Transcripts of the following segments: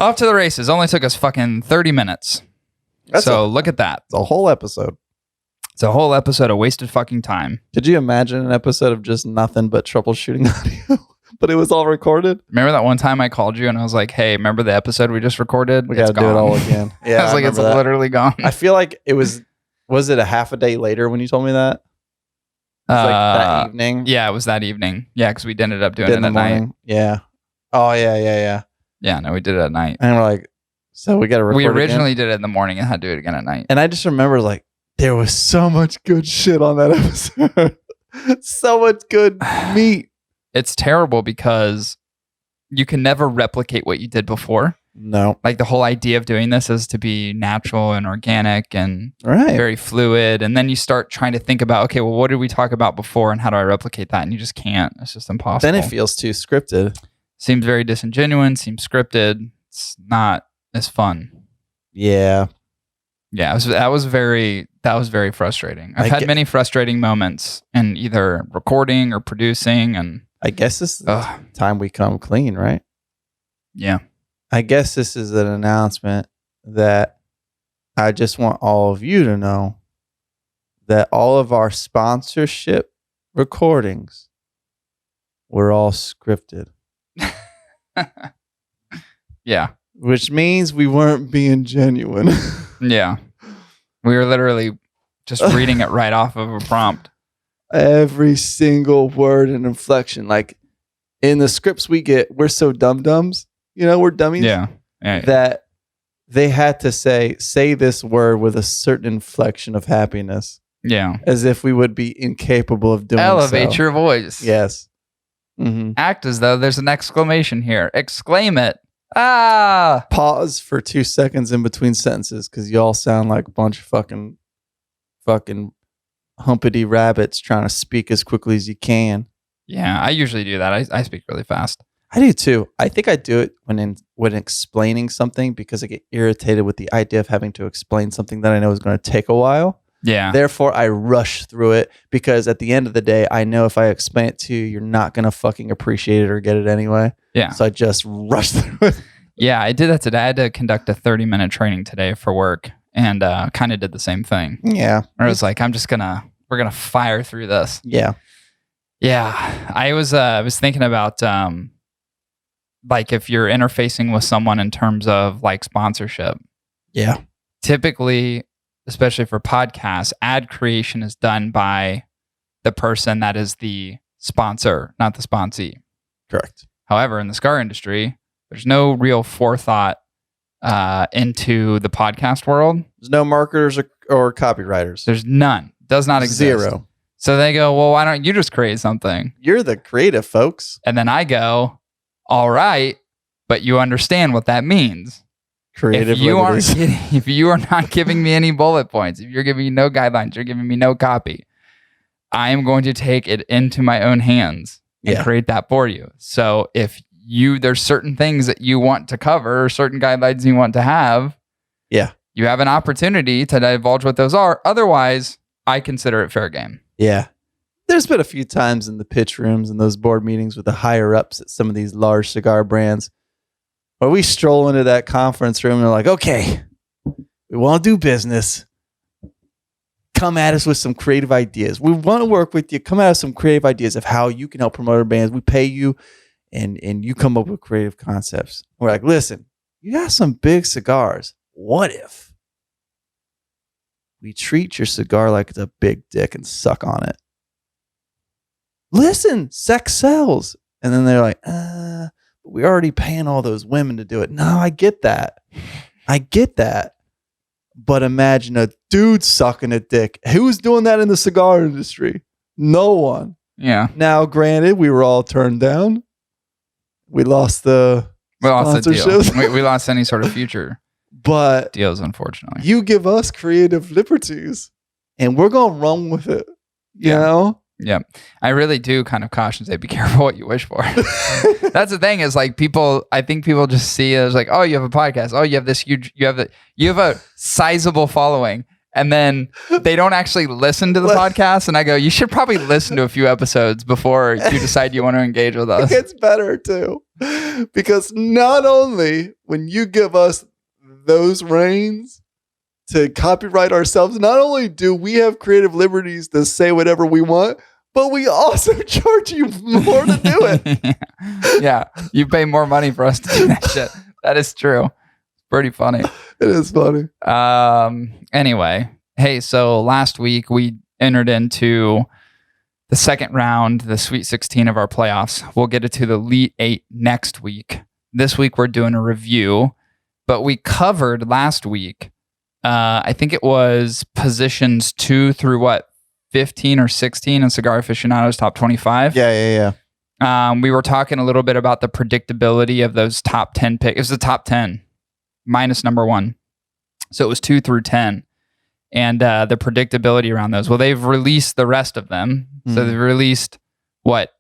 Off to the races. Only took us fucking 30 minutes. Look at that. It's a whole episode. It's a whole episode of wasted fucking time. Could you imagine an episode of just nothing but troubleshooting audio? But it was all recorded? Remember that one time I called you and I was like, hey, remember the episode we just recorded? We got to do it all again. Yeah, I was like, it's literally gone. I feel like it was it a half a day later when you told me that? It was like that evening? Yeah, it was that evening. Yeah, because we ended up doing it at night. Yeah. Oh, yeah. Yeah, no, we did it at night. And we're like, so we got to record We originally did it in the morning and had to do it again at night. And I just remember like, there was so much good shit on that episode. So much good meat. It's terrible because you can never replicate what you did before. No. Like the whole idea of doing this is to be natural and organic and very fluid. And then you start trying to think about, okay, well, what did we talk about before and how do I replicate that? And you just can't. It's just impossible. Then it feels too scripted. Seems very disingenuous, seems scripted. It's not as fun. Yeah. Yeah, that was very frustrating. I've had many frustrating moments in either recording or producing, and I guess this is the time we come clean, right? Yeah. I guess this is an announcement that I just want all of you to know that all of our sponsorship recordings were all scripted. Yeah. Which means we weren't being genuine. Yeah. We were literally just reading it right off of a prompt. Every single word and inflection. Like in the scripts we get, we're so dum-dums. You know, we're dummies. Yeah. That they had to say this word with a certain inflection of happiness. Yeah. As if we would be incapable of doing Elevate your voice. Yes. Mm-hmm. Act as though there's an exclamation here. Exclaim it. Ah! Pause for 2 seconds in between sentences because y'all sound like a bunch of fucking humpity rabbits trying to speak as quickly as you can. Yeah, I usually do that. I speak really fast. I do too. I think I do it when explaining something because I get irritated with the idea of having to explain something that I know is going to take a while. Yeah. Therefore, I rush through it because at the end of the day, I know if I explain it to you, you're not going to fucking appreciate it or get it anyway. Yeah. So I just rush through it. Yeah, I did that today. I had to conduct a 30-minute training today for work and kind of did the same thing. Yeah. I was like, we're going to fire through this. Yeah. Yeah. I was thinking about like if you're interfacing with someone in terms of like sponsorship. Yeah. Typically, especially for podcasts, ad creation is done by the person that is the sponsor, not the sponsee. Correct. However, in the cigar industry, there's no real forethought into the podcast world. There's no marketers or copywriters. There's none. Does not exist. Zero. So they go, well, why don't you just create something? You're the creative folks. And then I go, all right, but you understand what that means. Creative if you are not giving me any bullet points, if you're giving me no guidelines, you're giving me no copy, I am going to take it into my own hands and create that for you. So if there's certain things that you want to cover or certain guidelines you want to have, you have an opportunity to divulge what those are. Otherwise, I consider it fair game. Yeah. There's been a few times in the pitch rooms and those board meetings with the higher ups at some of these large cigar brands where we stroll into that conference room and they're like, okay, we want to do business. Come at us with some creative ideas. We want to work with you. Come at us with some creative ideas of how you can help promote our bands. We pay you and you come up with creative concepts. We're like, listen, you got some big cigars. What if we treat your cigar like it's a big dick and suck on it? Listen, sex sells. And then they're like, we're already paying all those women to do it. No, I get that. But imagine a dude sucking a dick. Who's doing that in the cigar industry? No one. Yeah. Now, granted, we were all turned down. We lost the deal. We lost any sort of future but deals, unfortunately. You give us creative liberties, and we're going to run with it. You know? Yeah. I really do kind of caution say, be careful what you wish for. That's the thing is like I think people just see it as like, oh, you have a podcast. Oh, you have this huge, you have a sizable following. And then they don't actually listen to the podcast. And I go, you should probably listen to a few episodes before you decide you want to engage with us. It gets better too. Because not only when you give us those reins to copyright ourselves, not only do we have creative liberties to say whatever we want, but we also charge you more to do it. Yeah. You pay more money for us to do that shit. That is true. Pretty funny. It is funny. Anyway, hey, so last week we entered into the second round, the Sweet 16 of our playoffs. We'll get into the Elite 8 next week. This week we're doing a review, but we covered last week, I think it was positions 2 through 15 or 16 in Cigar Aficionado's top 25. Yeah. We were talking a little bit about the predictability of those top 10 picks. It was the top 10 minus number 1. So it was 2 through 10. And the predictability around those. Well, they've released the rest of them. So they've released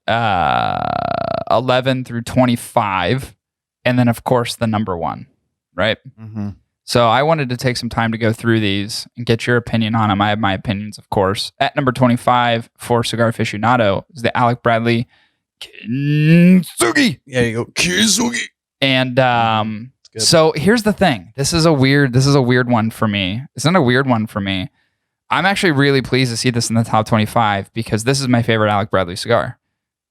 11 through 25. And then, of course, the number 1, right? Mm-hmm. So I wanted to take some time to go through these and get your opinion on them. I have my opinions, of course. At number 25 for Cigar Aficionado is the Alec Bradley Kintsugi. Yeah, you go Kintsugi. And so here's the thing. This is a weird one for me. It's not a weird one for me. I'm actually really pleased to see this in the top 25 because this is my favorite Alec Bradley cigar.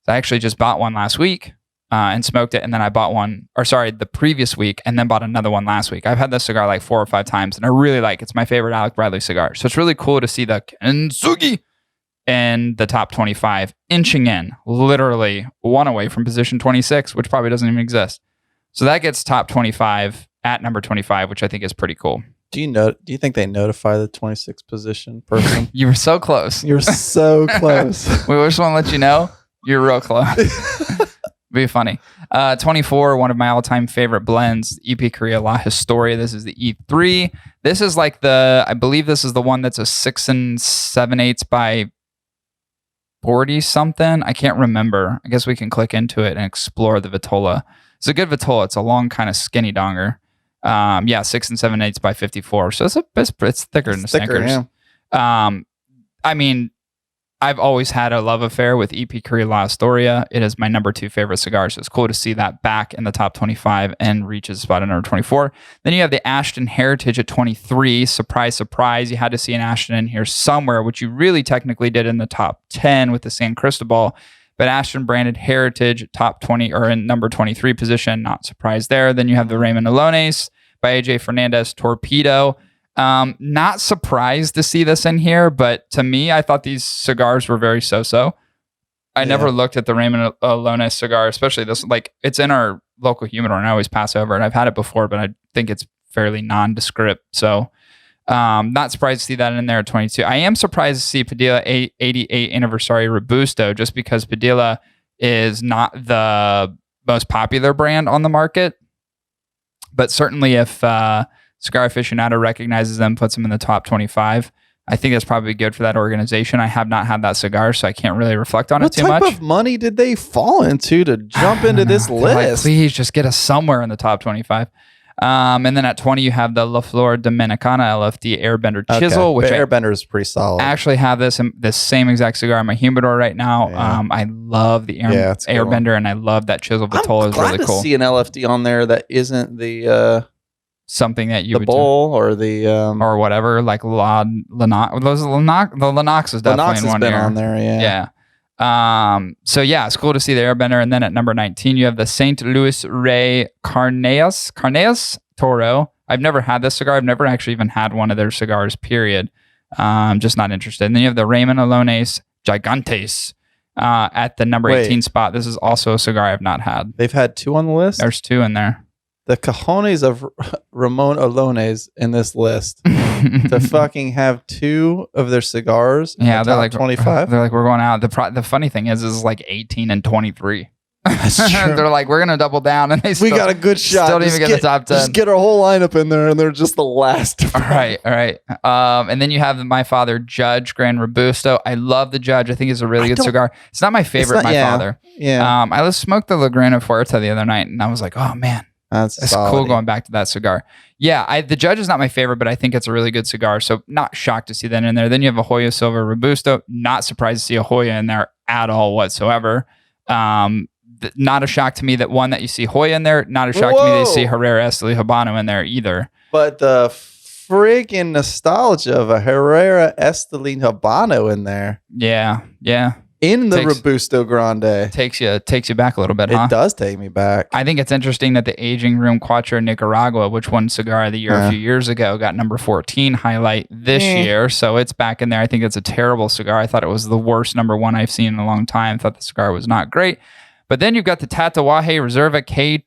So I actually just bought one last week. And smoked it, and then I bought the previous week, and then bought another one last week. I've had this cigar like 4 or 5 times, and I really like it. It's my favorite Alec Bradley cigar. So it's really cool to see the Kintsugi in the top 25, inching in, literally 1 away from position 26, which probably doesn't even exist. So that gets top 25 at number 25, which I think is pretty cool. Do you think they notify the 26th position person? You were so close. You're so close. We just want to let you know you're real close. Be funny. 24, one of my all-time favorite blends, EP Korea La Historia. This is the E3. This is like I believe this is the one that's a 6 7/8 by 40 something. I can't remember. I guess we can click into it and explore the Vitola. It's a good Vitola. It's a long kind of skinny donger. 6 7/8 by 54. So it's thicker than the Snickers. Yeah. I mean, I've always had a love affair with EP Korea La Historia. It is my number 2 favorite cigar, so it's cool to see that back in the top 25 and reaches spot at number 24. Then you have the Ashton Heritage at 23. Surprise, surprise. You had to see an Ashton in here somewhere, which you really technically did in the top 10 with the San Cristobal. But Ashton branded Heritage top 20 or in number 23 position. Not surprised there. Then you have the Raymond Alones by AJ Fernandez Torpedo. Not surprised to see this in here, but to me, I thought these cigars were very so-so. I never looked at the Raymond Alones cigar, especially this. Like, it's in our local humidor, and I always pass over it. I've had it before, but I think it's fairly nondescript. So, not surprised to see that in there at 22. I am surprised to see Padilla 88 Anniversary Robusto, just because Padilla is not the most popular brand on the market. But certainly if Cigar Aficionado recognizes them, puts them in the top 25. I think that's probably good for that organization. I have not had that cigar, so I can't really reflect on it too much. What type of money did they fall into to jump into this list? Like, please just get us somewhere in the top 25. And then at 20, you have the La Flor Dominicana LFD Airbender Chisel, which Airbender is pretty solid. I actually have this same exact cigar in my humidor right now. Yeah. I love the Airbender, and I love that Chisel Vitola. Is really cool. I'm glad to see an LFD on there that isn't the something that you the would bowl or the or whatever, like Lennox. The Lennox is definitely in one been here. On there, yeah. So yeah, it's cool to see the Airbender. And then at number 19, you have the St. Louis Rey Carneas Toro. I've never had this cigar. I've never actually even had one of their cigars, period. Just not interested. And then you have the Raymond Alones Gigantes at the number 18 spot. This is also a cigar I've not had. They've had 2 on the list? There's 2 in there. The cojones of Ramon Alones in this list to fucking have 2 of their cigars in the top 25. They're like, we're going out. The funny thing is like 18 and 23. That's true. They're like, we're going to double down. And we got a good shot. Still didn't even get the top 10. Just get our whole lineup in there, and they're just the last. All right. And then you have My Father Judge Grand Robusto. I love the Judge. I think it's a really good cigar. It's not my favorite, Father. Yeah. I smoked the Laguna Fuerte the other night, and I was like, oh, man. It's cool going back to that cigar. Yeah, the Judge is not my favorite, but I think it's a really good cigar. So not shocked to see that in there. Then you have a Hoya Silva Robusto. Not surprised to see a Hoya in there at all whatsoever. Not a shock to me that you see Hoya in there. Not a shock to me that you see Herrera Esteli Habano in there either. But the freaking nostalgia of a Herrera Esteli Habano in there. Yeah. In the Robusto Grande. Takes you back a little bit, huh? It does take me back. I think it's interesting that the Aging Room Cuatro Nicaragua, which won Cigar of the Year a few years ago, got number 14 highlight this year. So it's back in there. I think it's a terrible cigar. I thought it was the worst number 1 I've seen in a long time. Thought the cigar was not great. But then you've got the Tatuaje Reserva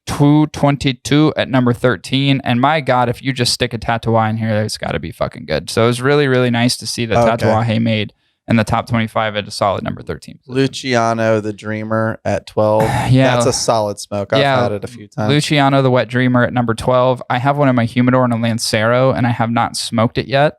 K222 at number 13. And my God, if you just stick a Tatuaje in here, it's got to be fucking good. So it was really, really nice to see that Tatuaje made in the top 25 at a solid number 13. Luciano the Dreamer at 12. Yeah. That's a solid smoke. I've had it a few times. Luciano the Wet Dreamer at number 12. I have one in my humidor and a Lancero, and I have not smoked it yet.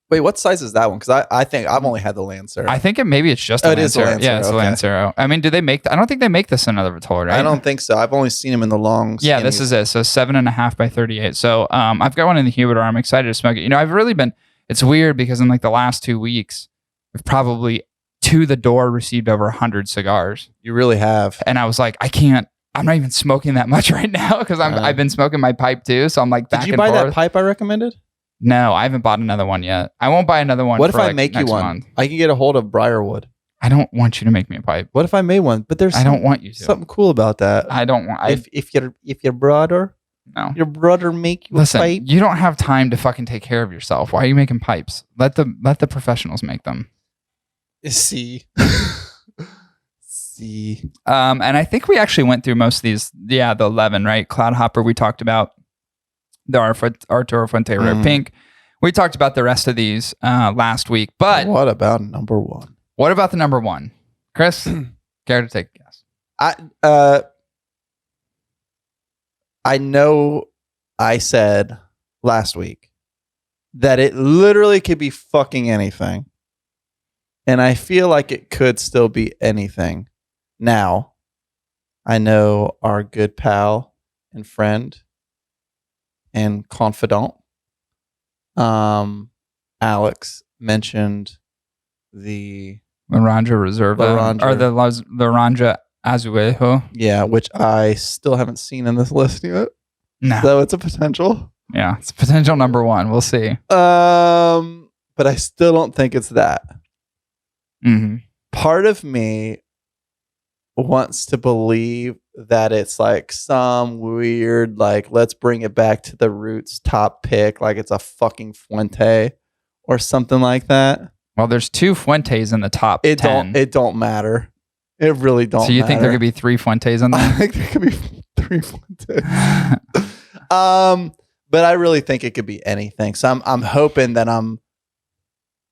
Wait, what size is that one? Because I think I've only had the Lancero. I think it's just a Lancero. It is a Lancero. Yeah, it's a Lancero. I mean, do they make... I don't think they make this in another Vitola, right? I don't think so. I've only seen them in the long... Yeah, this is it. So 7.5 by 38. So I've got one in the humidor. I'm excited to smoke it. I've really been... It's weird because in like the last 2 weeks, I've probably to the door received over 100 cigars. You really have. And I was like, I'm not even smoking that much right now because I've been smoking my pipe too. So I'm like back and forth. Did you buy that pipe I recommended? No, I haven't bought another one yet. I won't buy another one. What if I make you one? Month. I can get a hold of Briarwood. I don't want you to make me a pipe. What if I made one? But I don't want you to. Something cool about that. I don't want. If your brother... No. Your brother make you a pipe? You don't have time to fucking take care of yourself. Why are you making pipes? Let the professionals make them. See. And I think we actually went through most of these. Yeah, the 11, right? Cloud Hopper we talked about. The Arturo Fuente Rare Pink. We talked about the rest of these last week. But what about number 1? What about the number 1? Chris, care to take a guess? I know I said last week that it literally could be fucking anything. And I feel like it could still be anything. Now, I know our good pal and friend and confidant, Alex, mentioned the Laranja Reserva or the Laranja Azuejo. Yeah, which I still haven't seen in this list yet. No. So it's a potential. Yeah, it's potential number 1. We'll see. But I still don't think it's that. Mm-hmm. Part of me wants to believe that it's like some weird, like, let's bring it back to the roots top pick, like it's a fucking Fuente or something like that. Well, there's 2 Fuentes in the top 10. It don't matter. It really don't matter. So you think there could be 3 Fuentes on there? I think there could be 3 Fuentes. But I really think it could be anything. So I'm hoping that I'm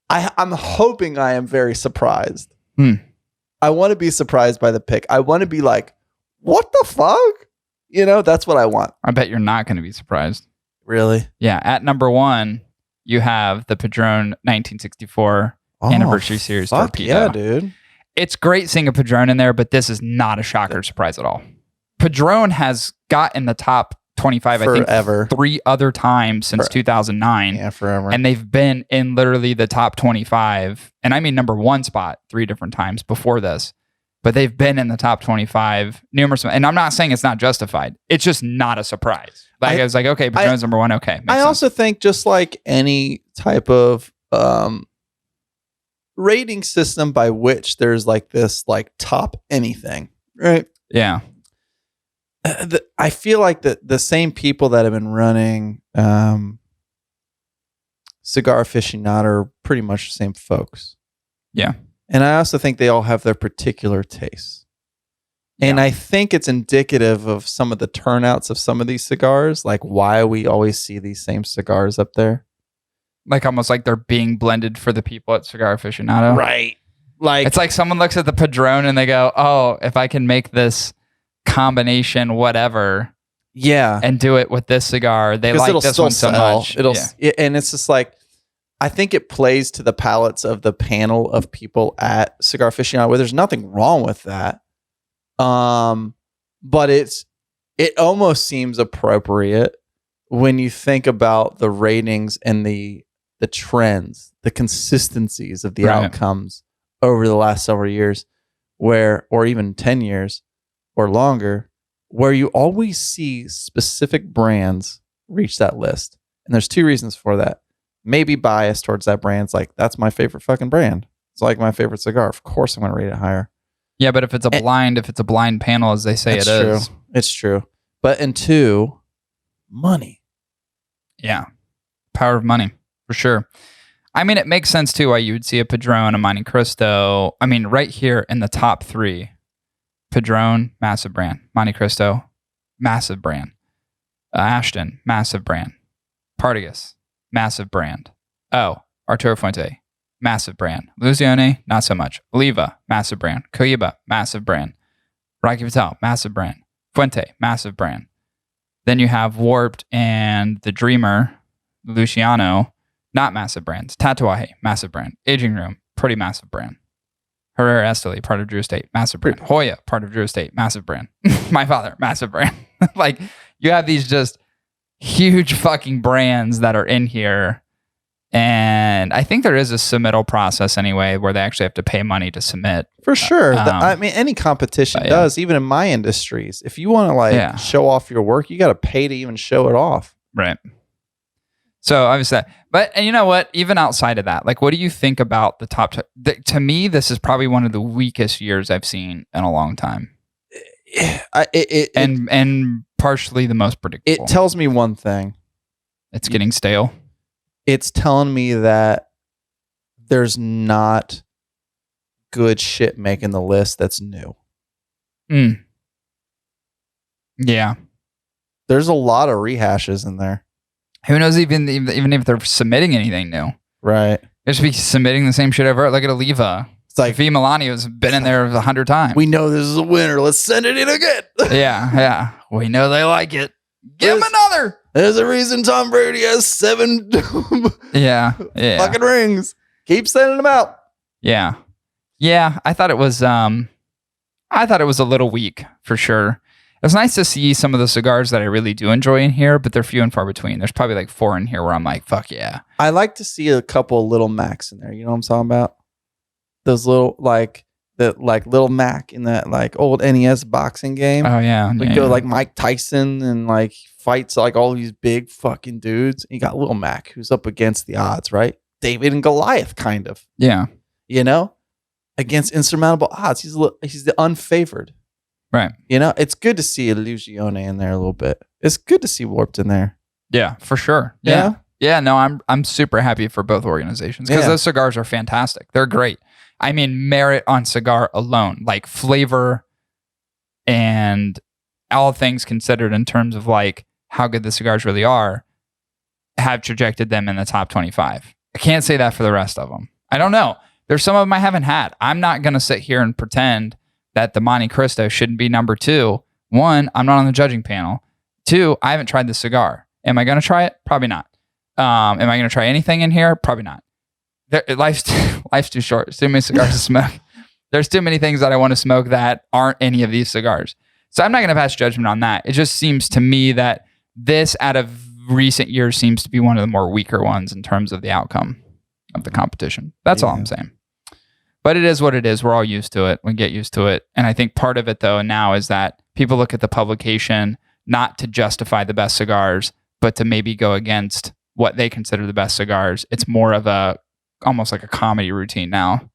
hoping I am very surprised. I want to be surprised by the pick. I want to be like, what the fuck? That's what I want. I bet you're not going to be surprised. Really? Yeah. At number 1, you have the Padron 1964 Anniversary Series Torpedo. Yeah, dude. It's great seeing a Padron in there, but this is not a shocker surprise at all. Padron has got in the top 25, forever. I think, 3 other times since 2009. Yeah, forever. And they've been in literally the top 25. And I mean number 1 spot 3 different times before this. But they've been in the top 25 numerous. And I'm not saying it's not justified. It's just not a surprise. Like I was like, okay, Padron's number 1. Okay. I also think just like any type of rating system by which there's like this like top anything, right? Yeah. I feel like the same people that have been running Cigar Aficionado are pretty much the same folks. Yeah. And I also think they all have their particular tastes. And I think it's indicative of some of the turnouts of some of these cigars, like why we always see these same cigars up there. Like almost like they're being blended for the people at Cigar Aficionado. Right. Like it's like someone looks at the Padron and they go, oh, if I can make this combination whatever and do it with this cigar, they like this one so much. And it's just like, I think it plays to the palates of the panel of people at Cigar Aficionado, where there's nothing wrong with that. But it's it almost seems appropriate when you think about the ratings and the trends, the consistencies of the outcomes over the last several years, or even 10 years or longer, where you always see specific brands reach that list. And there's 2 reasons for that. Maybe bias towards that brand. It's like, that's my favorite fucking brand. It's like my favorite cigar. Of course I'm going to rate it higher. Yeah, but if it's a blind panel, as they say, is. It's true. But in 2, money. Yeah. Power of money, for sure. I mean, it makes sense, too, why you would see a Padron, a Monte Cristo. I mean, right here in the top 3, Padron, massive brand. Monte Cristo, massive brand. Ashton, massive brand. Partagas, massive brand. Arturo Fuente, massive brand. Lucione, not so much. Oliva, massive brand. Cohiba, massive brand. Rocky Patel, massive brand. Fuente, massive brand. Then you have Warped and the Dreamer, Luciano, not massive brands. Tatuaje, massive brand. Aging Room, pretty massive brand. Herrera Esteli, part of Drew Estate, massive brand. Hoya, part of Drew Estate, massive brand. My Father, massive brand. Like, you have these just huge fucking brands that are in here. And I think there is a submittal process anyway, where they actually have to pay money to submit. For sure. I mean, any competition does, even in my industries. If you want to show off your work, you got to pay to even show it off. Right. So obviously, and you know what? Even outside of that, like, what do you think about the top? To me, this is probably one of the weakest years I've seen in a long time, and partially the most predictable. It tells me one thing: it's getting stale. It's telling me that there's not good shit making the list that's new. Yeah, there's a lot of rehashes in there. Who knows even if they're submitting anything new? Right. They should be submitting the same shit over. Look at Oliva. It's like V. Milani has been in there 100 times. We know this is a winner. Let's send it in again. Yeah. We know they like it. Give them another. There's a reason Tom Brady has 7 fucking rings. Keep sending them out. Yeah. I thought it was a little weak for sure. It was nice to see some of the cigars that I really do enjoy in here, but they're few and far between. There's probably like 4 in here where I'm like, fuck yeah. I like to see a couple little Macs in there. You know what I'm talking about? Those little little Mac in that like old NES boxing game. Oh yeah. Go like Mike Tyson and like fights like all these big fucking dudes. And you got little Mac who's up against the odds, right? David and Goliath, kind of. Yeah. You know, against insurmountable odds. He's the unfavored. Right. You know, it's good to see Illusione in there a little bit. It's good to see Warped in there. Yeah, for sure. Yeah. No, I'm super happy for both organizations because those cigars are fantastic. They're great. I mean, merit on cigar alone, like flavor and all things considered in terms of like how good the cigars really are, have trajected them in the top 25. I can't say that for the rest of them. I don't know. There's some of them I haven't had. I'm not going to sit here and pretend that the Monte Cristo shouldn't be number 2. 1, I'm not on the judging panel. 2, I haven't tried the cigar. Am I going to try it? Probably not. Am I going to try anything in here? Probably not. Life's too short. There's too many cigars to smoke. There's too many things that I want to smoke that aren't any of these cigars. So I'm not going to pass judgment on that. It just seems to me that this, out of recent years, seems to be one of the more weaker ones in terms of the outcome of the competition. That's all I'm saying. But it is what it is. We're all used to it. We get used to it. And I think part of it, though, now is that people look at the publication not to justify the best cigars, but to maybe go against what they consider the best cigars. It's more of almost like a comedy routine now,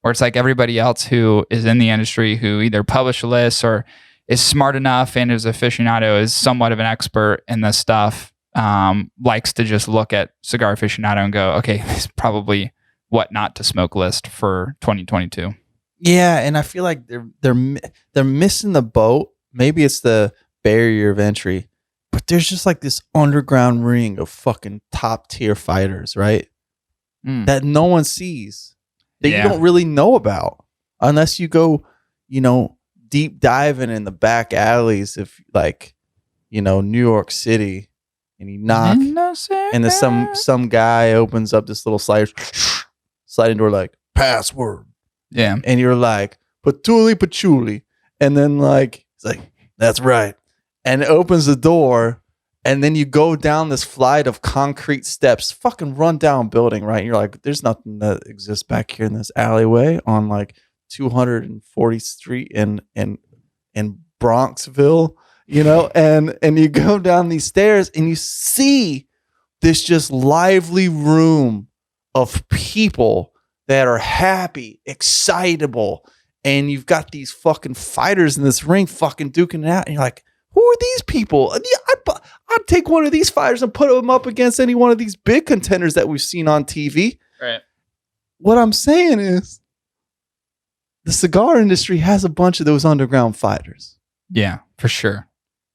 where it's like everybody else who is in the industry who either publish lists or is smart enough and is aficionado, is somewhat of an expert in this stuff, likes to just look at Cigar Aficionado and go, okay, this is probably what not to smoke list for 2022. Yeah, and I feel like they're missing the boat. Maybe it's the barrier of entry, but there's just like this underground ring of fucking top tier fighters, right? That no one sees, that you don't really know about unless you go, deep diving in the back alleys of like, New York City, and you knock, and then some guy opens up this little sliding door like password. Yeah. And you're like, patchouli. And then like, it's like, that's right. and opens the door. And then you go down this flight of concrete steps, fucking run down building, right? And you're like, there's nothing that exists back here in this alleyway on like 240th Street in Bronxville, you know? And you go down these stairs and you see this just lively room of people that are happy, excitable. And you've got these fucking fighters in this ring fucking duking it out. And you're like, who are these people? I'd take one of these fighters and put them up against any one of these big contenders that we've seen on TV. Right. What I'm saying is the cigar industry has a bunch of those underground fighters. Yeah, for sure.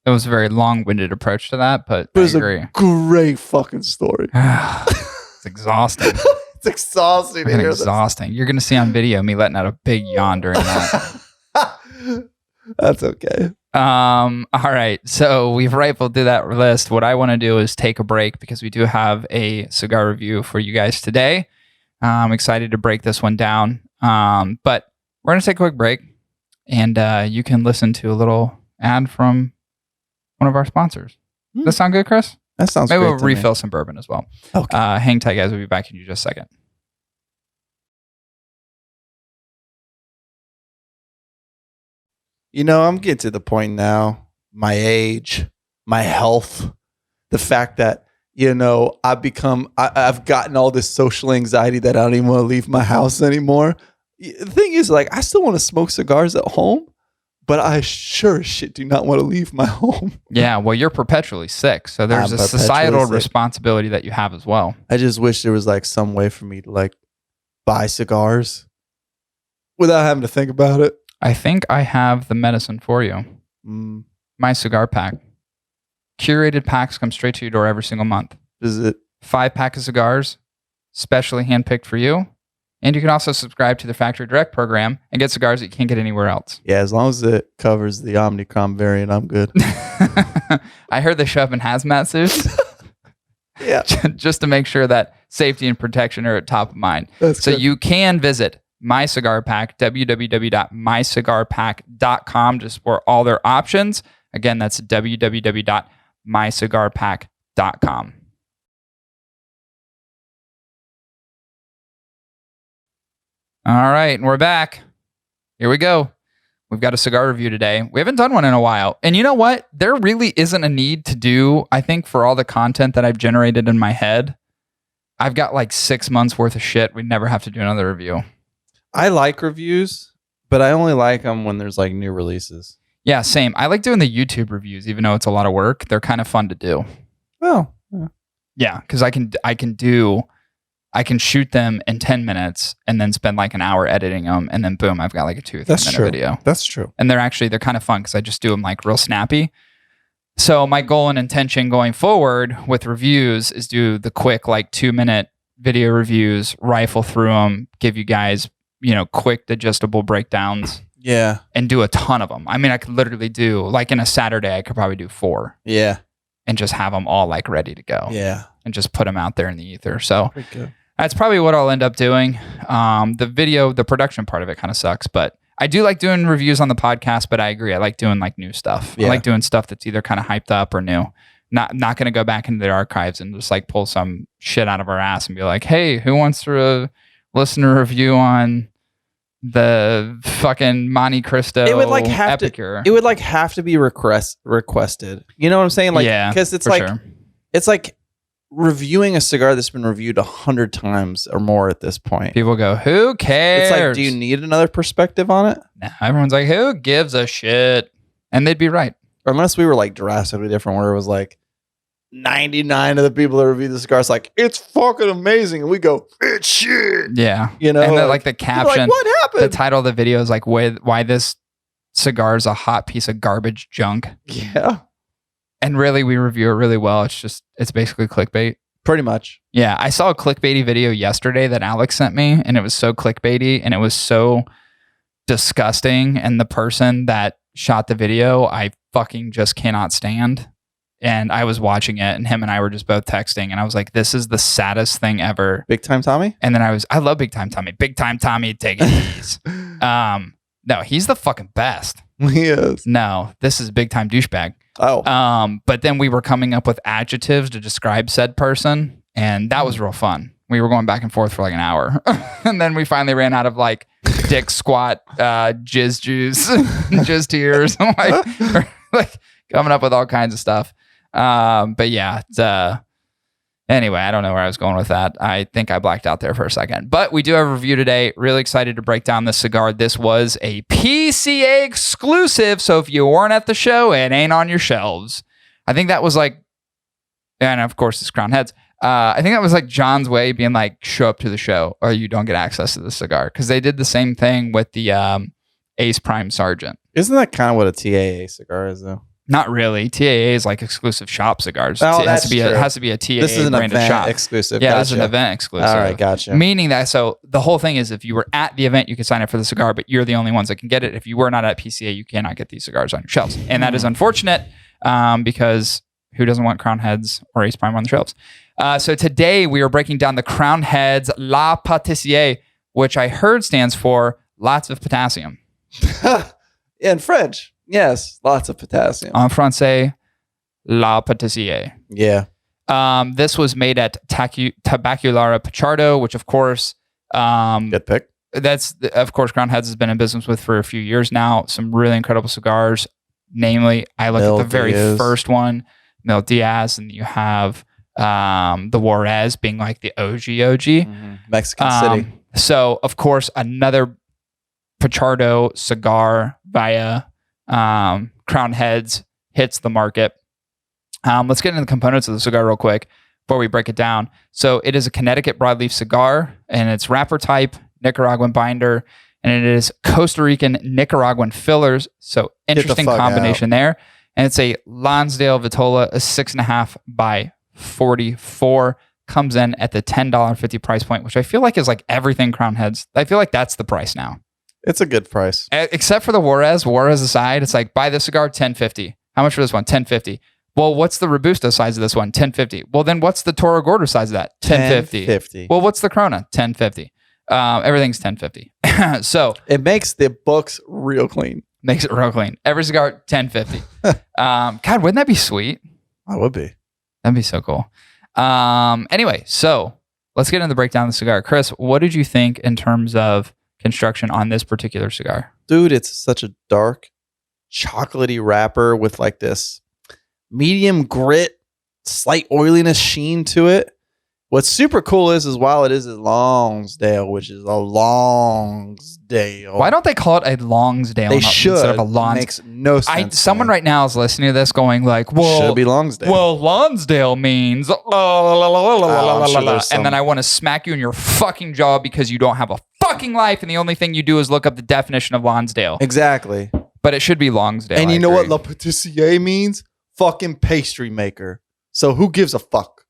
It was a very long-winded approach to that, but it was I agree. A great fucking story. It's exhausting. It's exhausting. It's exhausting. You're going to see on video me letting out a big yawn during that. That's okay. All right. So we've rifled through that list. What I want to do is take a break because we do have a cigar review for you guys today. I'm excited to break this one down. But we're going to take a quick break and you can listen to a little ad from one of our sponsors. Does that sound good, Chris? That sounds Maybe great. We'll refill some bourbon as well. Okay. Hang tight, guys. We'll be back in just a second. You know, I'm getting to the point now, my age, my health, the fact that, you know, I've gotten all this social anxiety that I don't even want to leave my house anymore. The thing is, like, I still want to smoke cigars at home, but I sure as shit do not want to leave my home. Yeah, well, you're perpetually sick, so there's a societal responsibility that you have as well. I just wish there was like some way for me to like buy cigars without having to think about it. I think I have the medicine for you. My cigar pack. Curated packs come straight to your door every single month. Is it 5-pack of cigars, specially handpicked for you. And you can also subscribe to the Factory Direct program and get cigars that you can't get anywhere else. Yeah, as long as it covers the Omicron variant, I'm good. I heard they show up in hazmat suits. Yeah. Just to make sure that safety and protection are at top of mind. That's so good. You can visit My Cigar Pack, www.mycigarpack.com, just for all their options. Again, that's www.mycigarpack.com. All right, and we're back. Here we go. We've got a cigar review today. We haven't done one in a while. And you know what? There really isn't a need to do, I think, for all the content that I've generated in my head. I've got like 6 months worth of shit. We'd never have to do another review. I like reviews, but I only like them when there's like new releases. Yeah, same. I like doing the YouTube reviews, even though it's a lot of work. They're kind of fun to do. Well, yeah, because I can shoot them in 10 minutes and then spend like an hour editing them, and then boom, I've got like a 2 or 3 minute video. That's true. And they're kind of fun because I just do them like real snappy. So my goal and intention going forward with reviews is do the quick like 2-minute video reviews, rifle through them, give you guys, quick digestible breakdowns. Yeah. And do a ton of them. I mean, I could literally do, like in a Saturday, I could probably do 4. Yeah. And just have them all like ready to go. Yeah. And just put them out there in the ether. So pretty good. That's probably what I'll end up doing. The production part of it kind of sucks, but I do like doing reviews on the podcast, but I agree. I like doing like new stuff. Yeah. I like doing stuff that's either kind of hyped up or new. Not going to go back into the archives and just like pull some shit out of our ass and be like, hey, who wants to listen to a review on the fucking Monte Cristo Epicure? It would like have to be requested. You know what I'm saying? Like, yeah, because it's like reviewing a cigar that's been reviewed 100 times or more at this point. People go, who cares? It's like, do you need another perspective on it? Nah, everyone's like, who gives a shit? And they'd be right. Or unless we were like drastically different, where it was like 99 of the people that review the cigars like, it's fucking amazing, and we go, it's shit. Yeah, and like the caption, like, what happened? The title of the video is like, why this cigar is a hot piece of garbage junk. Yeah. And really, we review it really well. It's basically clickbait. Pretty much. Yeah. I saw a clickbaity video yesterday that Alex sent me, and it was so clickbaity and it was so disgusting. And the person that shot the video, I fucking just cannot stand. And I was watching it, and him and I were just both texting, and I was like, this is the saddest thing ever. Big Time Tommy? And then I love Big Time Tommy. Big Time Tommy, take it easy. No, he's the fucking best. He is. No, this is Big Time Douchebag. But then we were coming up with adjectives to describe said person, and that was real fun. We were going back and forth for like an hour. And then we finally ran out of like dick squat, jizz juice, jizz tears. like coming up with all kinds of stuff. But yeah, anyway, I don't know where I was going with that. I think I blacked out there for a second. But we do have a review today. Really excited to break down this cigar. This was a PCA exclusive. So if you weren't at the show, it ain't on your shelves. I think that was like, and of course it's Crown Heads. I think that was like John's way being like, show up to the show or you don't get access to the cigar. Because they did the same thing with the Ace Prime Sergeant. Isn't that kind of what a TAA cigar is though? Not really. TAA is like exclusive shop cigars. Oh, it has to be a TAA this is an branded event shop. Exclusive. Yeah, Gotcha. this is an event exclusive. All right, gotcha. Meaning that, so the whole thing is if you were at the event, you could sign up for the cigar, but you're the only ones that can get it. If you were not at PCA, you cannot get these cigars on your shelves. And that is unfortunate because who doesn't want Crown Heads or Ace Prime on the shelves? So today we are breaking down the Crown Heads La Pâtissier, which I heard stands for lots of potassium. In French. Yes, lots of potassium. En français, La Pâtissier. Yeah. This was made at Tabacularia Pichardo, which of course... good pick. That's, of course, Crown Heads has been in business with for a few years now. Some really incredible cigars. Namely, I looked at the very first one, Mil Diaz, and you have the Juarez being like the OG. Mm-hmm. Mexican City. So, of course, another Pichardo cigar via... Crown Heads hits the market. Let's get into the components of the cigar real quick before we break it down. So it is a Connecticut Broadleaf cigar, and it's wrapper type, Nicaraguan binder, and it is Costa Rican Nicaraguan fillers. So interesting combination there. And it's a Lonsdale Vitola, a 6.5 by 44. Comes in at the $10.50 price point, which I feel like is like everything Crown Heads. I feel like that's the price now. It's a good price. Except for the Juarez aside, it's like, buy this cigar, $10.50. How much for this one? $10.50. Well, what's the Robusto size of this one? $10.50. Well, then what's the Toro Gordo size of that? $10.50. Well, what's the Corona? $10.50. Everything's $10.50. So it makes the books real clean. Makes it real clean. Every cigar, $10.50. God, wouldn't that be sweet? That would be. That'd be so cool. Anyway, so let's get into the breakdown of the cigar. Chris, what did you think in terms of construction on this particular cigar? Dude, it's such a dark, chocolatey wrapper with like this medium grit, slight oiliness sheen to it. What's super cool is while it is a Longsdale, which is a Longsdale. Why don't they call it a Longsdale instead of a Lonsdale? Makes no sense. Someone right now is listening to this going like, well, should be Longsdale. Well, Lonsdale means and then I want to smack you in your fucking jaw because you don't have a fucking life and the only thing you do is look up the definition of Lonsdale. Exactly. But it should be Longsdale. And you know what La Pâtissier means? Fucking pastry maker. So who gives a fuck?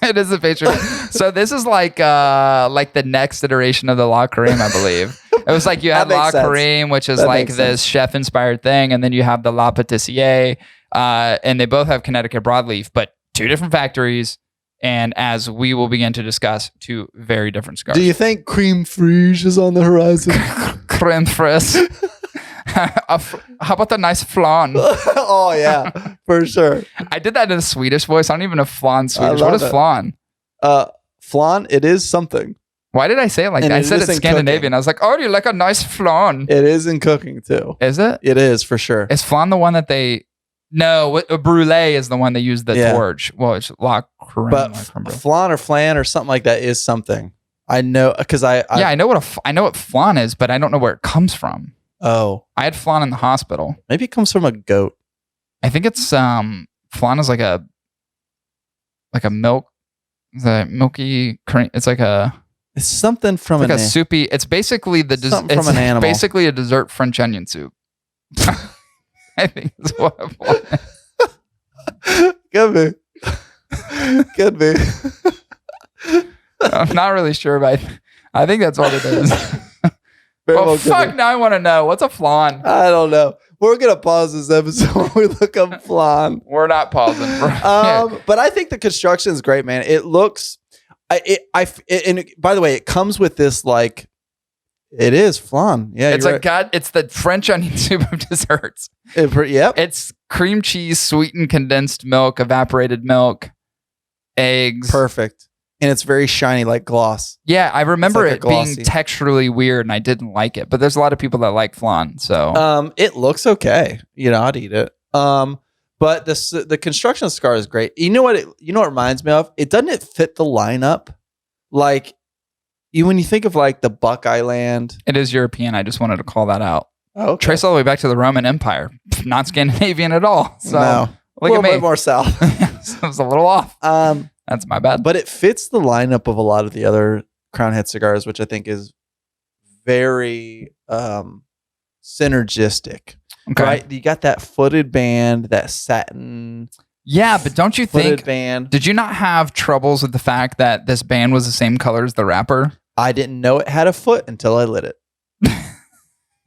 It is a pastry. So this is like the next iteration of the La Kareem, I believe. It was like you had La Kareem, which is like this chef-inspired thing, and then you have the La Pâtissier, and they both have Connecticut Broadleaf, but two different factories, and as we will begin to discuss, two very different cigars. Do you think creme fraiche is on the horizon? Creme fraiche. How about a nice flan? Oh, yeah, for sure. I did that in a Swedish voice. I don't even know flan's Swedish. What is flan? Flan, it is something. Why did I say it like that? I said it's Scandinavian. Cooking. I was like, oh, do you like a nice flan? It is in cooking, too. Is it? It is, for sure. Is flan the one that they... No, a brulee is the one they use the torch. Well, it's La Crème. But flan or flan or something like that is something. I know, because I know what flan is, but I don't know where it comes from. Oh. I had flan in the hospital. Maybe it comes from a goat. I think it's flan is like a milk, the milky cream. It's something from a soupy. It's basically from an animal. Basically a dessert French onion soup. I think that's what a flan is. Could be. I'm not really sure, but I think that's what it is. Well, fuck, now I want to know. What's a flan? I don't know. We're going to pause this episode when we look up flan. We're not pausing. But I think the construction is great, man. It looks... and by the way, it comes with this, like... It is flan. Yeah, it's like, God, it's the French onion soup of desserts. Yep. It's cream cheese, sweetened condensed milk, evaporated milk, eggs. Perfect. And it's very shiny, like gloss. Yeah, I remember like it being glossy. texturally weird, and I didn't like it. But there's a lot of people that like flan, so It looks okay. I'd eat it. But the construction of the cigar is great. You know what? It reminds me of? It doesn't fit the lineup. Like when you think of like the Buckeye Land. It is European. I just wanted to call that out. Oh, okay. Trace all the way back to the Roman Empire, not Scandinavian at all. So no, look a little at me. bit more south. So it was a little off. That's my bad. But it fits the lineup of a lot of the other Crown Head cigars, which I think is very synergistic. Okay. Right? You got that footed band, that satin. Yeah, but don't you think? Band. Did you not have troubles with the fact that this band was the same color as the wrapper? I didn't know it had a foot until I lit it.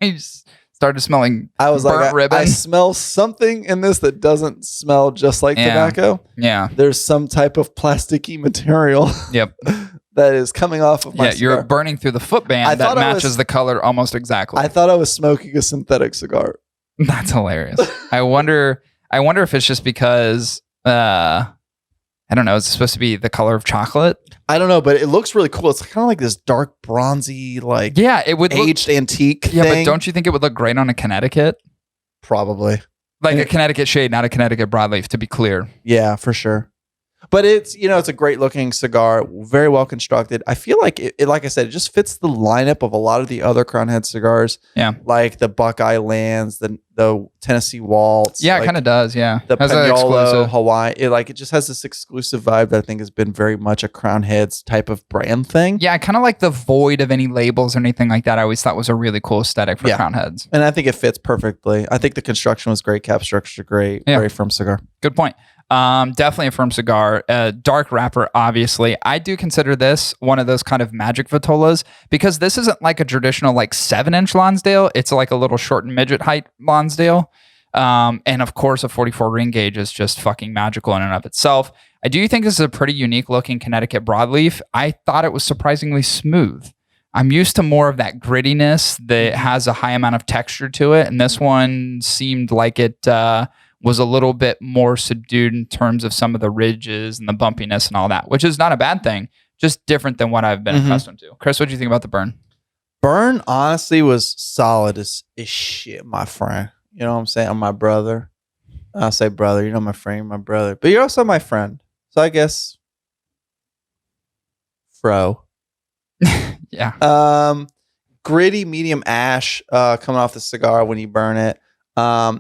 You just started smelling. I was burnt like, ribbon. I smell something in this that doesn't smell just like tobacco. Yeah. There's some type of plasticky material. Yep. That is coming off of my cigar. You're burning through the footband that matches the color almost exactly. I thought I was smoking a synthetic cigar. That's hilarious. I wonder if it's just because I don't know, is it supposed to be the color of chocolate? I don't know, but it looks really cool. It's kind of like this dark bronzy, like it would aged antique Yeah, thing. but don't you think it would look great on a Connecticut? Probably. Like a Connecticut shade, not a Connecticut broadleaf, to be clear. Yeah, for sure. But it's, it's a great looking cigar, very well constructed. I feel like it, like I said, it just fits the lineup of a lot of the other Crown Head cigars. Yeah. Like the Buckeye Lands, the Tennessee Waltz. Yeah, like it kind of does. Yeah. The Has that Peñolo, exclusive. Hawaii. It just has this exclusive vibe that I think has been very much a Crown Heads type of brand thing. Yeah, I kind of like the void of any labels or anything like that. I always thought was a really cool aesthetic for Crown Heads. And I think it fits perfectly. I think the construction was great. Cap structure great. Yeah. Very firm cigar. Good point. Definitely a firm cigar. Dark wrapper, obviously. I do consider this one of those kind of magic vitolas because this isn't like a traditional like 7-inch Lonsdale. It's like a little short and midget height Lonsdale. And of course, a 44 ring gauge is just fucking magical in and of itself. I do think this is a pretty unique looking Connecticut broadleaf. I thought it was surprisingly smooth. I'm used to more of that grittiness that has a high amount of texture to it. And this one seemed like it was a little bit more subdued in terms of some of the ridges and the bumpiness and all that, which is not a bad thing, just different than what I've been accustomed to. Chris, what do you think about the burn? Burn, honestly, was solid as shit, my friend. You know what I'm saying? I'm my brother. I'll say brother. My friend, my brother. But you're also my friend. So I guess fro. Yeah. Gritty medium ash coming off the cigar when you burn it.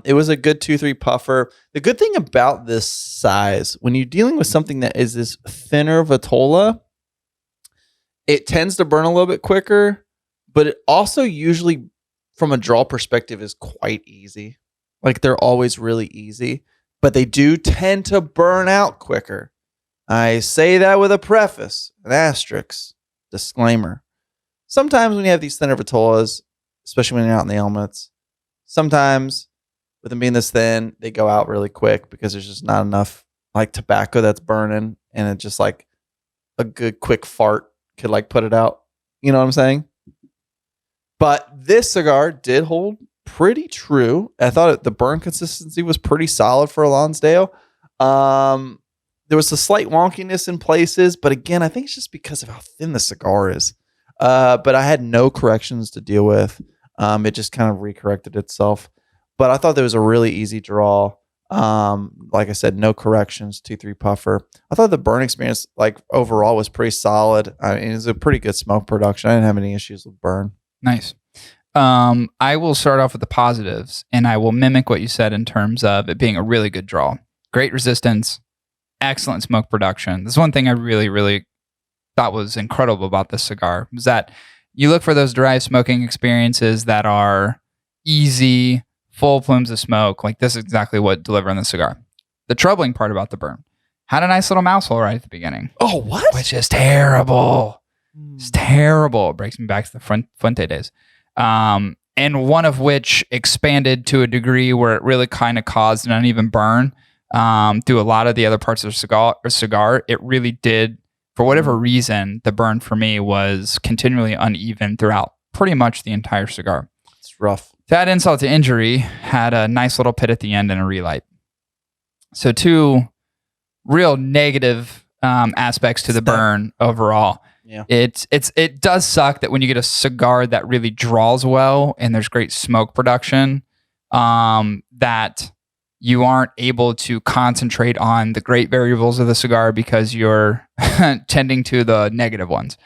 It was a good 2-3 puffer. The good thing about this size, when you're dealing with something that is this thinner vitola, it tends to burn a little bit quicker, but it also usually, from a draw perspective, is quite easy. Like they're always really easy, but they do tend to burn out quicker. I say that with a preface, an asterisk, disclaimer. Sometimes when you have these thinner vitolas, especially when you're out in the elements, sometimes with them being this thin, they go out really quick because there's just not enough like tobacco that's burning, and it just like a good quick fart could like put it out. You know what I'm saying? But this cigar did hold pretty true. I thought the burn consistency was pretty solid for a Lonsdale. There was a slight wonkiness in places, but again, I think it's just because of how thin the cigar is. But I had no corrections to deal with. It just kind of recorrected itself. But I thought there was a really easy draw. Like I said, no corrections, 2-3 puffer. I thought the burn experience, like overall, was pretty solid. I mean, it was a pretty good smoke production. I didn't have any issues with burn. Nice. I will start off with the positives, and I will mimic what you said in terms of it being a really good draw. Great resistance, excellent smoke production. This is one thing I really, really thought was incredible about this cigar, was that you look for those dry smoking experiences that are easy, full plumes of smoke. Like this is exactly what delivered on the cigar. The troubling part about the burn, had a nice little mouthful right at the beginning. Oh, what? Which is terrible. It's terrible. It breaks me back to the Fuente days. And one of which expanded to a degree where it really kind of caused an uneven burn through a lot of the other parts of the cigar. It really did, for whatever reason, the burn for me was continually uneven throughout pretty much the entire cigar. It's rough. To add insult to injury, had a nice little pit at the end and a relight. So 2 real negative aspects to the burn overall. Yeah. It does suck that when you get a cigar that really draws well and there's great smoke production, that you aren't able to concentrate on the great variables of the cigar because you're tending to the negative ones.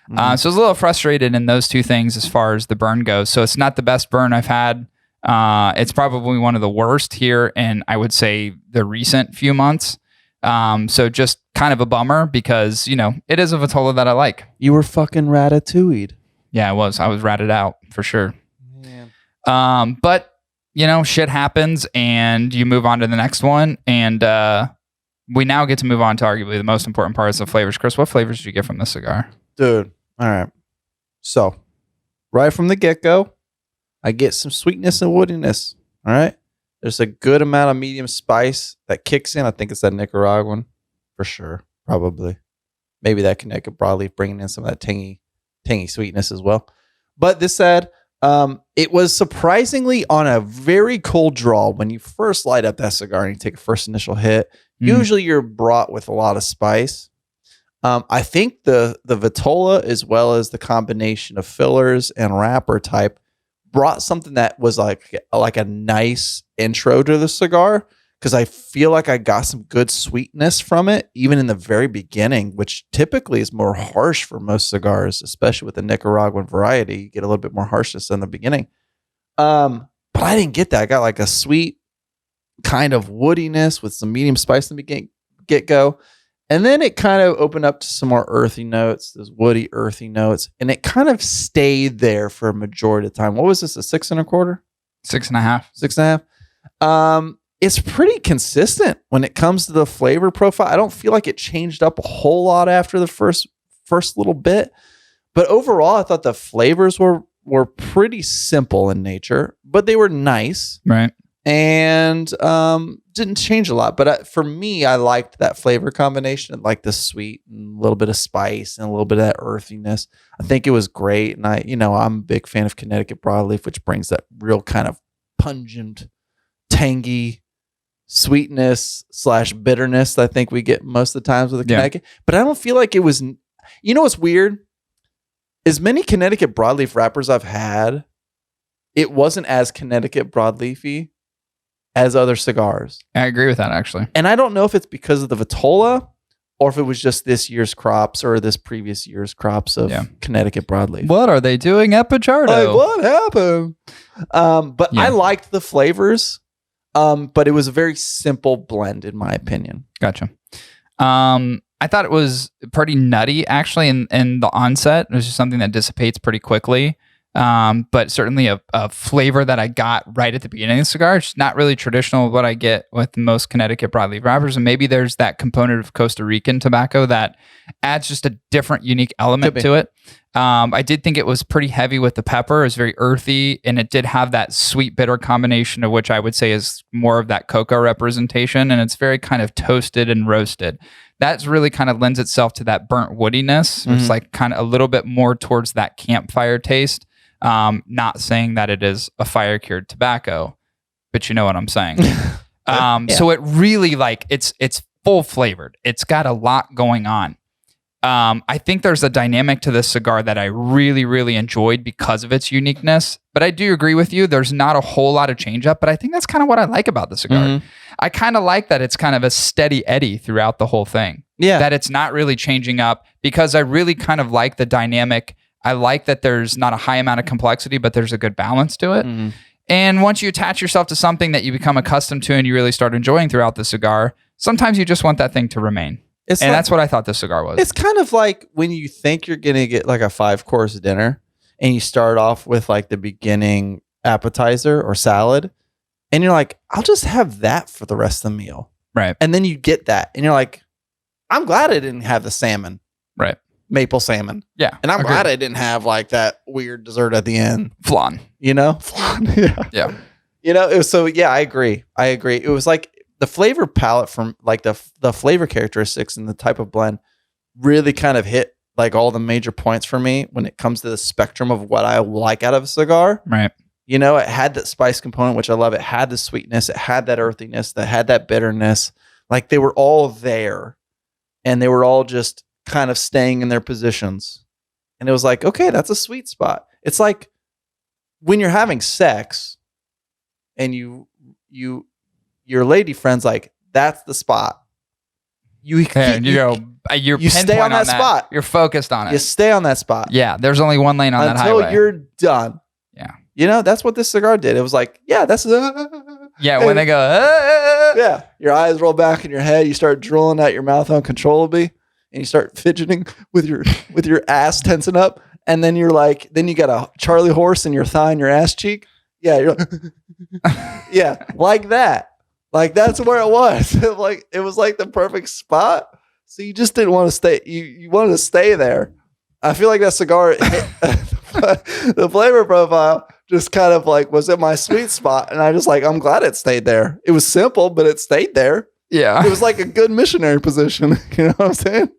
So I was a little frustrated in those 2 things as far as the burn goes. So it's not the best burn I've had. It's probably one of the worst here in, I would say, the recent few months. So just kind of a bummer because, it is a Vitola that I like. You were fucking ratatouille'd. Yeah, I was ratted out for sure. Man. But, shit happens and you move on to the next one. And we now get to move on to arguably the most important parts of flavors. Chris, what flavors did you get from this cigar? Dude. All right. So, right from the get-go, I get some sweetness and woodiness. All right. There's a good amount of medium spice that kicks in. I think it's that Nicaraguan for sure. Probably. Maybe that Connecticut Broadleaf bringing in some of that tangy sweetness as well. But this said, it was surprisingly on a very cold draw. When you first light up that cigar and you take a first initial hit, usually you're brought with a lot of spice. I think the Vitola, as well as the combination of fillers and wrapper type, brought something that was like a nice intro to the cigar, because I feel like I got some good sweetness from it, even in the very beginning, which typically is more harsh for most cigars, especially with the Nicaraguan variety. You get a little bit more harshness in the beginning. But I didn't get that. I got like a sweet kind of woodiness with some medium spice in the get-go. And then it kind of opened up to some more earthy notes, those woody, earthy notes. And it kind of stayed there for a majority of the time. What was this, a 6 1/4? 6.5. 6.5. It's pretty consistent when it comes to the flavor profile. I don't feel like it changed up a whole lot after the first little bit. But overall, I thought the flavors were pretty simple in nature, but they were nice. Right. And didn't change a lot. But for me, I liked that flavor combination, like the sweet and a little bit of spice and a little bit of that earthiness. I think it was great. And I'm a big fan of Connecticut Broadleaf, which brings that real kind of pungent, tangy sweetness / bitterness that I think we get most of the times with the Connecticut. But I don't feel like it was, what's weird? As many Connecticut Broadleaf wrappers I've had, it wasn't as Connecticut Broadleafy as other cigars. I agree with that, actually. And I don't know if it's because of the Vitola or if it was just this year's crops or this previous year's crops of Connecticut Broadleaf. What are they doing at Pichardo? Like, what happened? But I liked the flavors, but it was a very simple blend, in my opinion. Gotcha. I thought it was pretty nutty, actually, in the onset. It was just something that dissipates pretty quickly. But certainly a flavor that I got right at the beginning of the cigar. It's not really traditional what I get with most Connecticut Broadleaf wrappers. And maybe there's that component of Costa Rican tobacco that adds just a different, unique element to it. I did think it was pretty heavy with the pepper. It was very earthy, and it did have that sweet bitter combination, of which I would say is more of that cocoa representation. And it's very kind of toasted and roasted. That's really kind of lends itself to that burnt woodiness. It's like kind of a little bit more towards that campfire taste. Not saying that it is a fire cured tobacco, but you know what I'm saying. So it really it's full flavored. It's got a lot going on. I think there's a dynamic to this cigar that I really, really enjoyed because of its uniqueness. But I do agree with you. There's not a whole lot of change up, but I think that's kind of what I like about the cigar. I kind of like that it's kind of a steady eddy throughout the whole thing. Yeah. That it's not really changing up, because I really kind of like the dynamic. I like that there's not a high amount of complexity, but there's a good balance to it. And once you attach yourself to something that you become accustomed to and you really start enjoying throughout the cigar, sometimes you just want that thing to remain. That's what I thought this cigar was. It's kind of like when you think you're going to get like a 5-course dinner and you start off with like the beginning appetizer or salad, and you're like, I'll just have that for the rest of the meal. Right. And then you get that and you're like, I'm glad I didn't have the salmon. Right. Maple salmon. Yeah. And I'm glad I didn't have like that weird dessert at the end. Flan. Flan. Yeah. It was I agree. It was like the flavor palette from like the flavor characteristics and the type of blend really kind of hit like all the major points for me when it comes to the spectrum of what I like out of a cigar. Right. You know, it had that spice component, which I love. It had the sweetness. It had that earthiness. That had that bitterness. Like they were all there, and they were all just kind of staying in their positions. And it was like, okay, that's a sweet spot. It's like when you're having sex, and your lady friend's like, that's the spot. You stay on that spot. You're focused on it. You stay on that spot. Yeah, there's only one lane on that highway. Until you're done. Yeah. You know, that's what this cigar did. It was like, yeah, that's... yeah, when they go... yeah, your eyes roll back in your head. You start drooling out your mouth uncontrollably. And you start fidgeting with your ass tensing up. And then you're like... Then you got a Charlie horse in your thigh and your ass cheek. Yeah, you're like... yeah, like that. Like that's where it was. Like it was like the perfect spot. So you just didn't want to stay. You wanted to stay there. I feel like that cigar, the flavor profile just kind of like was at my sweet spot. And I just like, I'm glad it stayed there. It was simple, but it stayed there. Yeah. It was like a good missionary position. You know what I'm saying?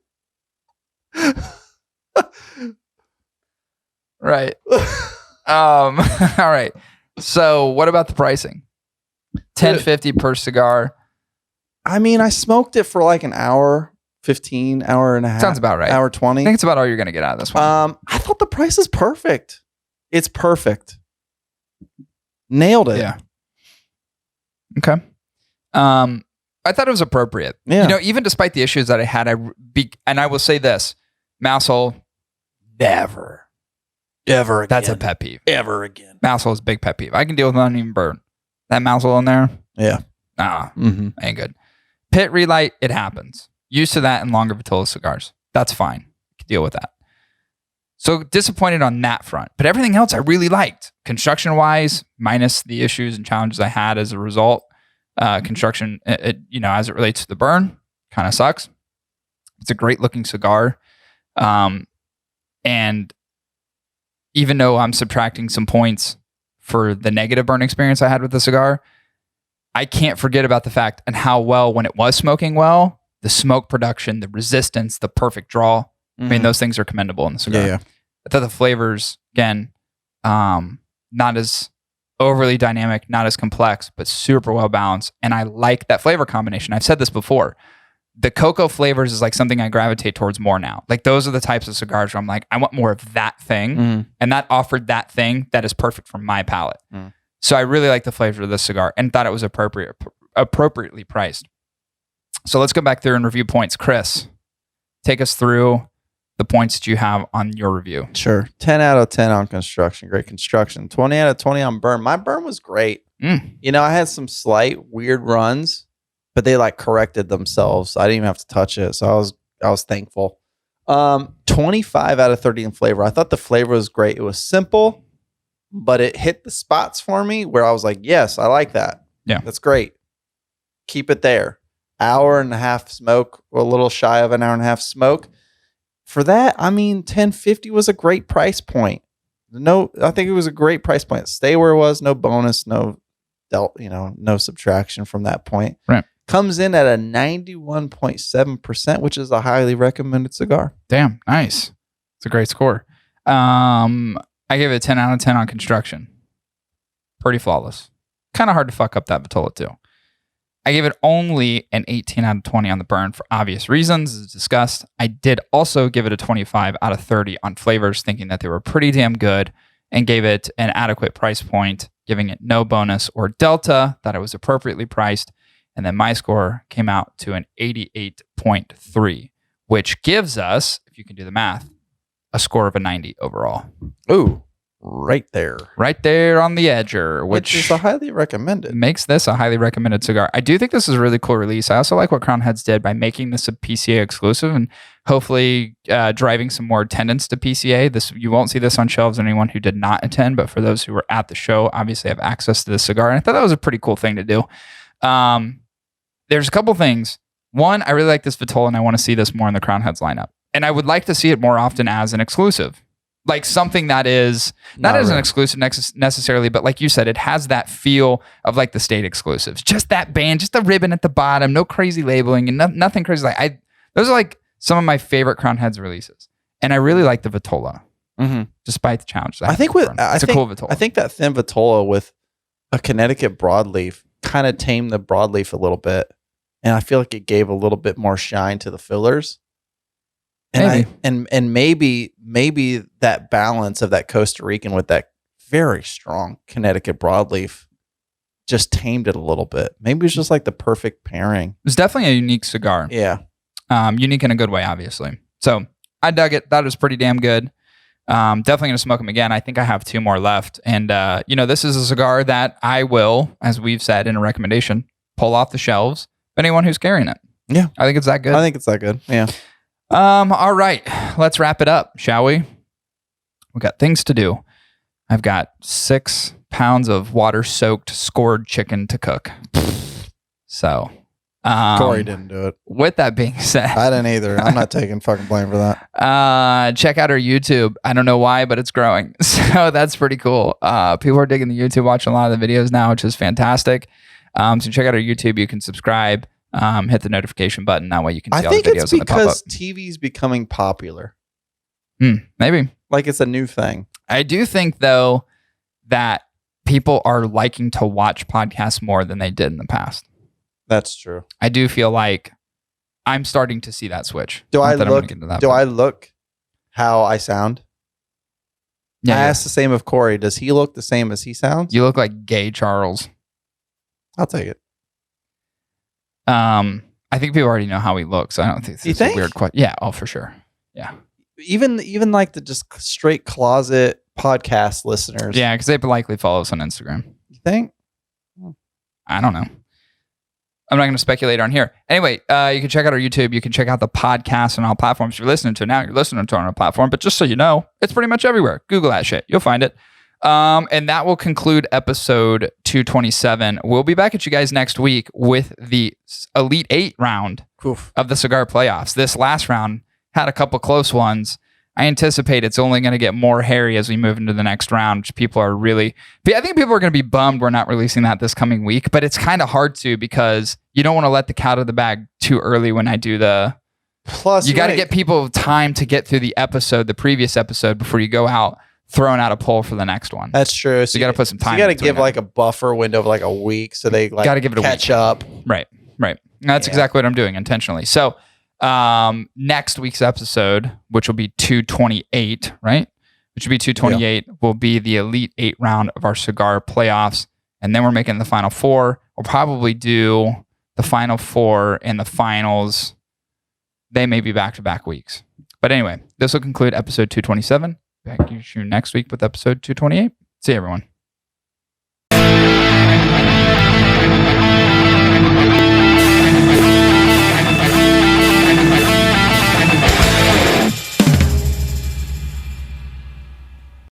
Right. All right. So what about the pricing? $10.50 per cigar. I mean, I smoked it for like an hour, 15, hour and a half. Sounds about right. Hour 20. I think it's about all you're going to get out of this one. I thought the price is perfect. It's perfect. Nailed it. Yeah. Okay. I thought it was appropriate. Yeah. You know, even despite the issues that I had, and I will say this, mouse hole, never. Ever again. That's a pet peeve. Ever again. Mouse hole is a big pet peeve. I can deal with uneven burn. That mouse hole in there? Yeah. Nah, ain't good. Pit relight, it happens. Used to that in longer Vitola cigars. That's fine. Can deal with that. So disappointed on that front. But everything else I really liked. Construction-wise, minus the issues and challenges I had as a result. Construction, as it relates to the burn, kind of sucks. It's a great-looking cigar. And even though I'm subtracting some points for the negative burn experience I had with the cigar, I can't forget about the fact and how well, when it was smoking well, the smoke production, the resistance, the perfect draw. I mean, those things are commendable in the cigar. Yeah. I thought the flavors, again, not as overly dynamic, not as complex, but super well balanced. And I like that flavor combination. I've said this before. The cocoa flavors is like something I gravitate towards more now. Like those are the types of cigars where I'm like, I want more of that thing. And that offered that thing that is perfect for my palate. So I really like the flavor of this cigar and thought it was appropriately priced. So let's go back through and review points. Chris, take us through the points that you have on your review. Sure. 10 out of 10 on construction. Great construction. 20 out of 20 on burn. My burn was great. You know, I had some slight weird runs, but they like corrected themselves. I didn't even have to touch it. So I was thankful. 25 out of 30 in flavor. I thought the flavor was great. It was simple, but it hit the spots for me where I was like, yes, I like that. Yeah. That's great. Keep it there. Hour and a half smoke, or a little shy of an hour and a half smoke. For that, I mean, $10.50 was a great price point. I think it was a great price point. Stay where it was, no bonus, no subtraction from that point. Right. Comes in at a 91.7%, which is a highly recommended cigar. Damn, nice. It's a great score. I gave it a 10 out of 10 on construction. Pretty flawless. Kind of hard to fuck up that Vitola too. I gave it only an 18 out of 20 on the burn for obvious reasons, as discussed. I did also give it a 25 out of 30 on flavors, thinking that they were pretty damn good, and gave it an adequate price point, giving it no bonus or delta, that it was appropriately priced. And then my score came out to an 88.3, which gives us, if you can do the math, a score of a 90 overall. Ooh, right there. Right there on the edger, which is a highly recommended. Makes this a highly recommended cigar. I do think this is a really cool release. I also like what Crown Heads did by making this a PCA exclusive and hopefully driving some more attendance to PCA. You won't see this on shelves anyone who did not attend, but for those who were at the show, obviously have access to this cigar. And I thought that was a pretty cool thing to do. There's a couple things. One, I really like this Vitola and I want to see this more in the Crown Heads lineup. And I would like to see it more often as an exclusive. Like something that is not as an exclusive necessarily, but like you said, it has that feel of like the state exclusives. Just that band, just the ribbon at the bottom, no crazy labeling and nothing crazy. Those are like some of my favorite Crown Heads releases. And I really like the Vitola. despite the challenges. I think with it's a cool Vitola. I think that thin Vitola with a Connecticut Broadleaf kind of tamed the Broadleaf a little bit, and I feel like it gave a little bit more shine to the fillers. And maybe that balance of that Costa Rican with that very strong Connecticut Broadleaf just tamed it a little bit. Maybe it's just like the perfect pairing. It's definitely a unique cigar. Yeah. Unique in a good way, obviously. So I dug it. That was pretty damn good. Definitely going to smoke them again. I think I have 2 more left. And, this is a cigar that I will, as we've said in a recommendation, pull off the shelves. Anyone who's carrying it. Yeah. I think it's that good. I think it's that good. Yeah. All right. Let's wrap it up, shall we? We've got things to do. I've got 6 pounds of water-soaked scored chicken to cook. So, Cory didn't do it. With that being said, I didn't either. I'm not taking fucking blame for that. Check out our YouTube. I don't know why, but it's growing. So that's pretty cool. People are digging the YouTube, watching a lot of the videos now, which is fantastic. So check out our YouTube. You can subscribe. Hit the notification button. That way you can see all the videos. I think it's because TV's becoming popular. Maybe. Like it's a new thing. I do think, though, that people are liking to watch podcasts more than they did in the past. That's true. I do feel like I'm starting to see that switch. Do I look how I sound? Yeah. I asked the same of Cory. Does he look the same as he sounds? You look like gay Charles. I'll take it. I think people already know how he looks. I don't think this is a weird question. Yeah, for sure. Yeah. Even like the just straight closet podcast listeners. Yeah, because they likely follow us on Instagram. You think? I don't know. I'm not going to speculate on here. Anyway, you can check out our YouTube. You can check out the podcast on all platforms you're listening to now. You're listening to it on a platform, but just so you know, it's pretty much everywhere. Google that shit. You'll find it. And that will conclude episode 227. We'll be back at you guys next week with the Elite 8 round of the cigar playoffs. This last round had a couple close ones. I anticipate it's only going to get more hairy as we move into the next round, which I think people are going to be bummed we're not releasing that this coming week, but it's kind of hard to because you don't want to let the cat out of the bag too early when I do the... Plus, you got to get people time to get through the previous episode before you go out throwing out a poll for the next one. That's true. So you got to put some time. You got to give like a buffer window of like a week so they got to give it a catch week. up. Right. That's exactly what I'm doing intentionally. So next week's episode, which will be 228, right? Which will be 228, will be the Elite 8 round of our cigar playoffs. And then we're making the Final Four. We'll probably do the Final Four and the finals. They may be back-to-back weeks. But anyway, this will conclude episode 227. Back to you next week with episode 228. See you, everyone.